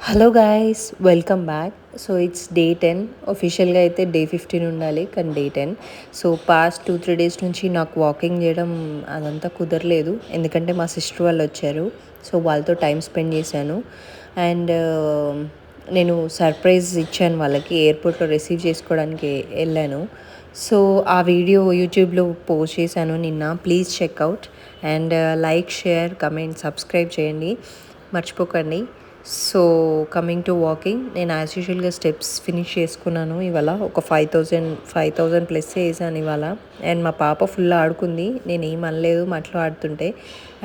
Hello guys, welcome back. So it's day 10. ఒఫిషియల్గా అయితే day 15 ఉండాలి, కానీ డే 10. సో పాస్ట్ 2-3 డేస్ నుంచి నాకు వాకింగ్ చేయడం అదంతా కుదరలేదు, ఎందుకంటే మా సిస్టర్ వాళ్ళు వచ్చారు. సో వాళ్ళతో టైం స్పెండ్ చేశాను. అండ్ నేను సర్ప్రైజ్ ఇచ్చాను వాళ్ళకి, ఎయిర్పోర్ట్లో రిసీవ్ చేసుకోవడానికి వెళ్ళాను. సో ఆ వీడియో యూట్యూబ్లో పోస్ట్ చేశాను నిన్న. Please check out and like, share, comment, subscribe చేయండి, మర్చిపోకండి. సో కమింగ్ టు వాకింగ్, నేను యాజ్ యూజువల్గా స్టెప్స్ ఫినిష్ చేసుకున్నాను. ఇవాళ ఒక 5,000 ప్లస్ వేసాను ఇవాళ. అండ్ మా పాప ఫుల్ ఆడుకుంది, నేను ఏం అనలేదు మట్లో ఆడుతుంటే.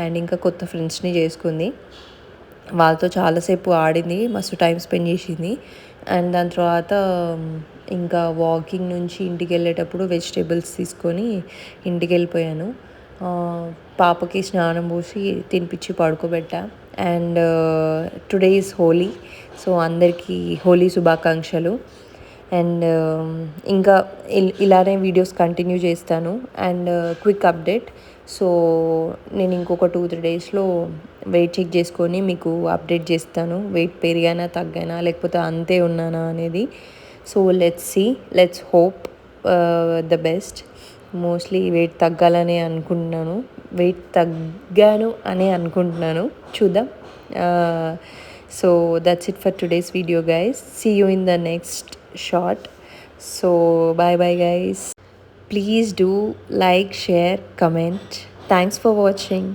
అండ్ ఇంకా కొత్త ఫ్రెండ్స్ని చేసుకుంది, వాళ్ళతో చాలాసేపు ఆడింది, మస్తు టైం స్పెండ్ చేసింది. అండ్ దాని తర్వాత ఇంకా వాకింగ్ నుంచి ఇంటికి వెళ్ళేటప్పుడు వెజిటేబుల్స్ తీసుకొని ఇంటికి వెళ్ళిపోయాను. పాపకి స్నానం పోసి తినిపించి పడుకోబెట్టా. And today is Holi, so అందరికీ హోలీ శుభాకాంక్షలు. అండ్ ఇంకా ఇలానే వీడియోస్ కంటిన్యూ చేస్తాను. అండ్ క్విక్ అప్డేట్, సో నేను ఇంకొక 2-3 డేస్లో వెయిట్ చెక్ చేసుకొని మీకు అప్డేట్ చేస్తాను, వెయిట్ పెరిగానా తగ్గానా లేకపోతే అంతే ఉన్నానా అనేది. So let's hope the best. Mostly weight తగ్గాలని అనుకుంటున్నాను, వెయిట్ తగ్గాను అని అనుకుంటున్నాను, చూద్దాం. So that's it for today's video guys. See you in the next short. So bye bye guys, please do like, share, comment. Thanks for watching.